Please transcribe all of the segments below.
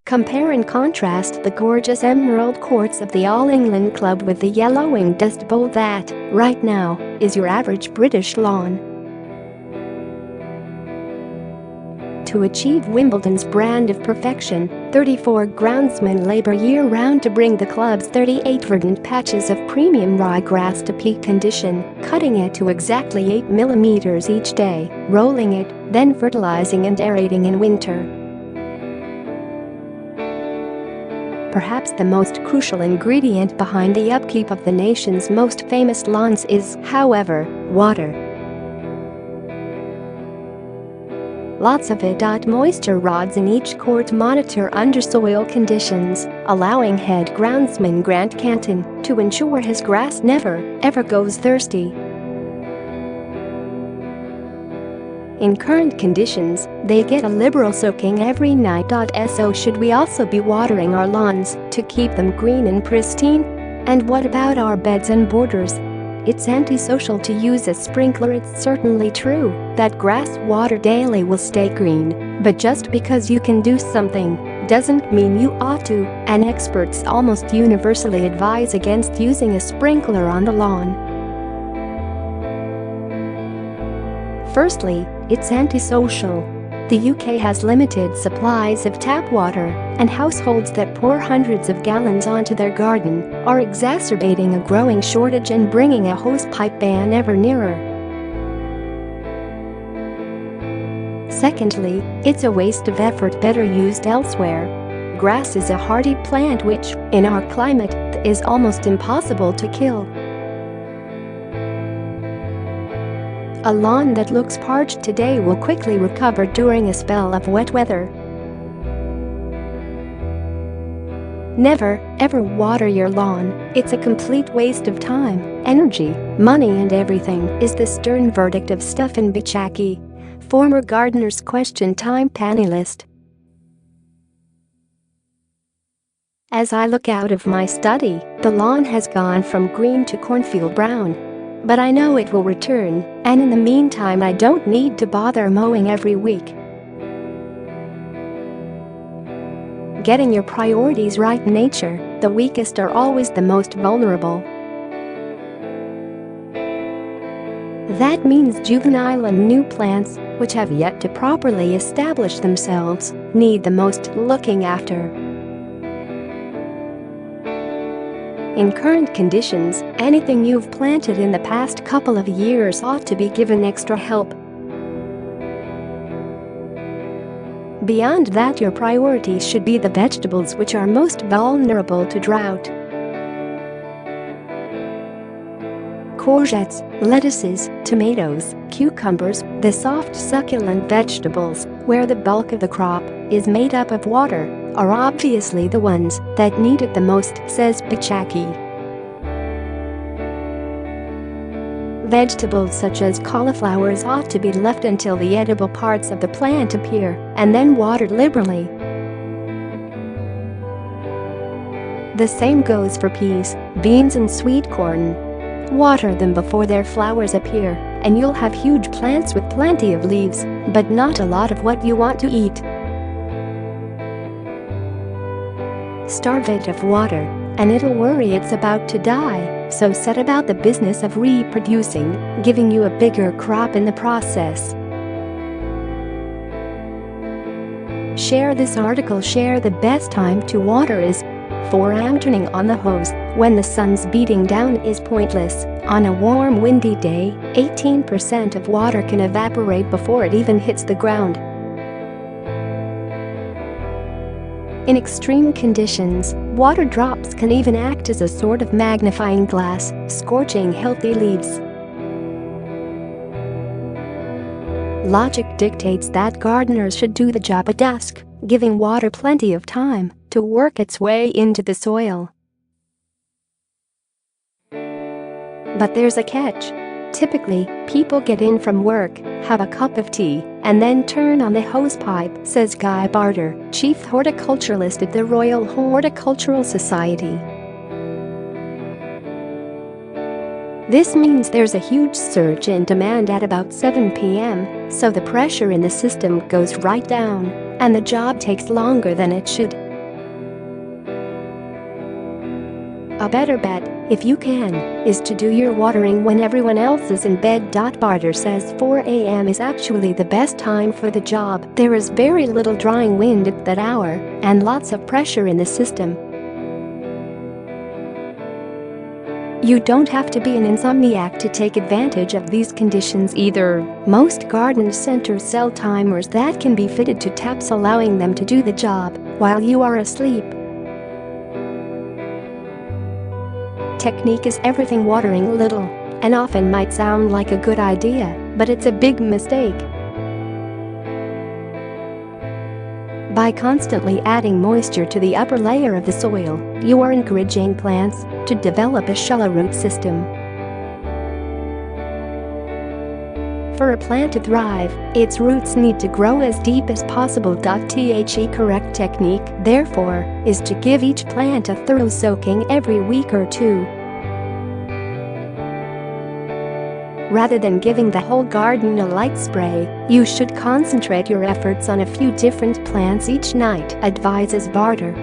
Compare and contrast the gorgeous emerald quartz of the All England Club with the yellowing dust bowl that, right now, is your average British lawn. To achieve Wimbledon's brand of perfection, 34 groundsmen labor year-round to bring the club's 38 verdant patches of premium ryegrass to peak condition, cutting it to exactly 8 millimeters each day, rolling it, then fertilizing and aerating in winter. Perhaps the most crucial ingredient behind the upkeep of the nation's most famous lawns is, however, water. Lots of it. Moisture rods in each court monitor undersoil conditions, allowing head groundsman Grant Canton to ensure his grass never, ever goes thirsty. In current conditions, they get a liberal soaking every night. So should we also be watering our lawns to keep them green and pristine? And what about our beds and borders? It's antisocial to use a sprinkler. It's certainly true that grass watered daily will stay green, but just because you can do something doesn't mean you ought to, and experts almost universally advise against using a sprinkler on the lawn. Firstly, it's antisocial. The UK has limited supplies of tap water, and households that pour hundreds of gallons onto their garden are exacerbating a growing shortage and bringing a hosepipe ban ever nearer. Secondly, it's a waste of effort better used elsewhere. Grass is a hardy plant which, in our climate, is almost impossible to kill. A lawn that looks parched today will quickly recover during a spell of wet weather. Never, ever water your lawn. It's a complete waste of time, energy, money and everything, is the stern verdict of Stefan Bichacki, former Gardener's Question Time panelist. As I look out of my study, the lawn has gone from green to cornfield brown. But I know it will return, and in the meantime I don't need to bother mowing every week. Getting your priorities right. In nature, the weakest are always the most vulnerable. That means juvenile and new plants, which have yet to properly establish themselves, need the most looking after. In current conditions, anything you've planted in the past couple of years ought to be given extra help. Beyond that, your priorities should be the vegetables which are most vulnerable to drought. Courgettes, lettuces, tomatoes, cucumbers, the soft succulent vegetables, where the bulk of the crop is made up of water, are obviously the ones that need it the most, says Bichacki. Vegetables such as cauliflowers ought to be left until the edible parts of the plant appear, and then watered liberally. The same goes for peas, beans and sweet corn. Water them before their flowers appear, and you'll have huge plants with plenty of leaves, but not a lot of what you want to eat. Starve it of water, and it'll worry it's about to die, so set about the business of reproducing, giving you a bigger crop in the process. Share this article. Share the best time to water is 4 am. Turning on the hose when the sun's beating down is pointless. On a warm windy day, 18% of water can evaporate before it even hits the ground. In extreme conditions, water drops can even act as a sort of magnifying glass, scorching healthy leaves. Logic dictates that gardeners should do the job at dusk, giving water plenty of time to work its way into the soil. But there's a catch. Typically, people get in from work, have a cup of tea, and then turn on the hosepipe, says Guy Barter, chief horticulturalist at the Royal Horticultural Society. This means there's a huge surge in demand at about 7 p.m., so the pressure in the system goes right down, and the job takes longer than it should. A better bet, if you can, is to do your watering when everyone else is in bed. Barter says 4 a.m. is actually the best time for the job. There is very little drying wind at that hour and lots of pressure in the system. You don't have to be an insomniac to take advantage of these conditions either. Most garden centers sell timers that can be fitted to taps, allowing them to do the job while you are asleep. Technique is everything. Watering little and often might sound like a good idea, but it's a big mistake. By constantly adding moisture to the upper layer of the soil, you are encouraging plants to develop a shallow root system. For a plant to thrive, its roots need to grow as deep as possible. The correct technique, therefore, is to give each plant a thorough soaking every week or two. Rather than giving the whole garden a light spray, you should concentrate your efforts on a few different plants each night, advises Barter.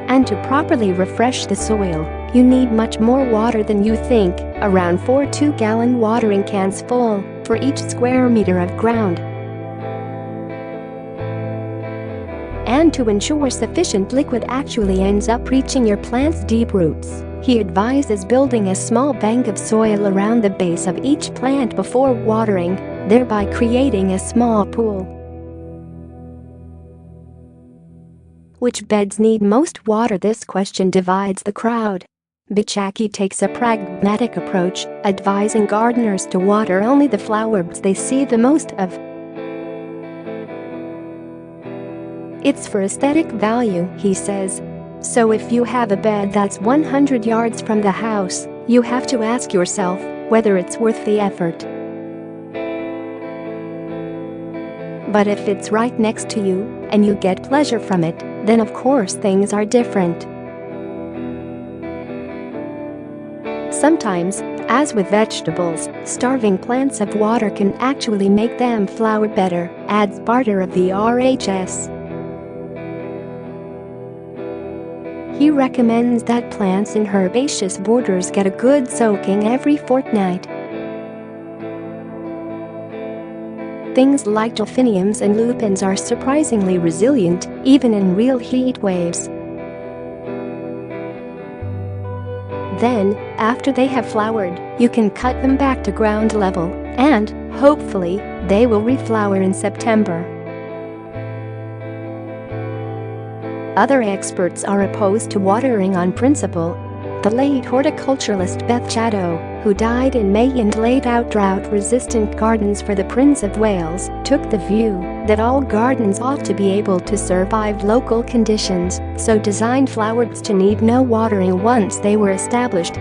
And to properly refresh the soil, you need much more water than you think, around 4 2-gallon watering cans full for each square meter of ground. And to ensure sufficient liquid actually ends up reaching your plant's deep roots, he advises building a small bank of soil around the base of each plant before watering, thereby creating a small pool. Which beds need most water? This question divides the crowd. Bichaki takes a pragmatic approach, advising gardeners to water only the flower beds they see the most of. It's for aesthetic value, he says. So if you have a bed that's 100 yards from the house, you have to ask yourself whether it's worth the effort. But if it's right next to you and you get pleasure from it, then of course things are different. Sometimes, as with vegetables, starving plants of water can actually make them flower better, adds Barter of the RHS. He recommends that plants in herbaceous borders get a good soaking every fortnight. Things like delphiniums and lupins are surprisingly resilient, even in real heat waves. Then, after they have flowered, you can cut them back to ground level, and, hopefully, they will reflower in September. Other experts are opposed to watering on principle. The late horticulturalist Beth Chatto, who died in May and laid out drought-resistant gardens for the Prince of Wales, took the view that all gardens ought to be able to survive local conditions, so designed flower beds to need no watering once they were established.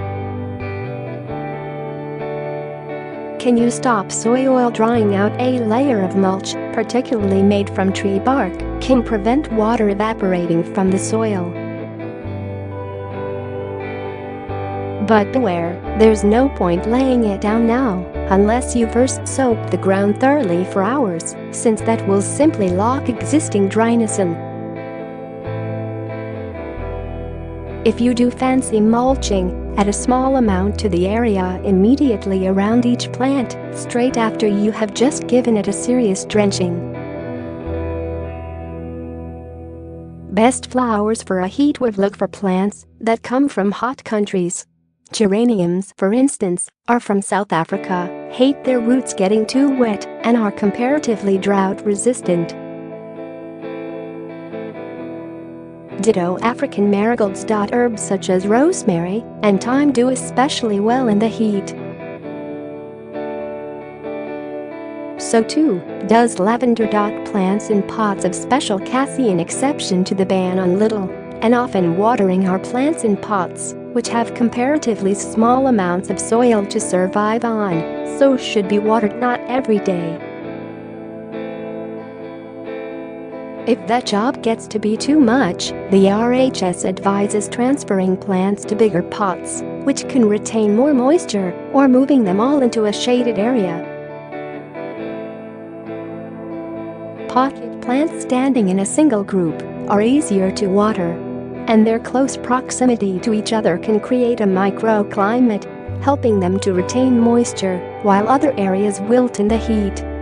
Can you stop soil drying out? A layer of mulch, particularly made from tree bark, can prevent water evaporating from the soil. But beware, there's no point laying it down now, unless you first soak the ground thoroughly for hours, since that will simply lock existing dryness in. If you do fancy mulching, add a small amount to the area immediately around each plant, straight after you have just given it a serious drenching. Best flowers for a heatwave. Look for plants that come from hot countries. Geraniums, for instance, are from South Africa, hate their roots getting too wet, and are comparatively drought-resistant. Ditto African marigolds. Herbs such as rosemary and thyme do especially well in the heat. So too does lavender. Plants in pots of special cassie, an exception to the ban on little and often watering our plants in pots, which have comparatively small amounts of soil to survive on, so should be watered not every day. If that job gets to be too much, the RHS advises transferring plants to bigger pots, which can retain more moisture, or moving them all into a shaded area. Potted plants standing in a single group are easier to water. and their close proximity to each other can create a microclimate, helping them to retain moisture while other areas wilt in the heat.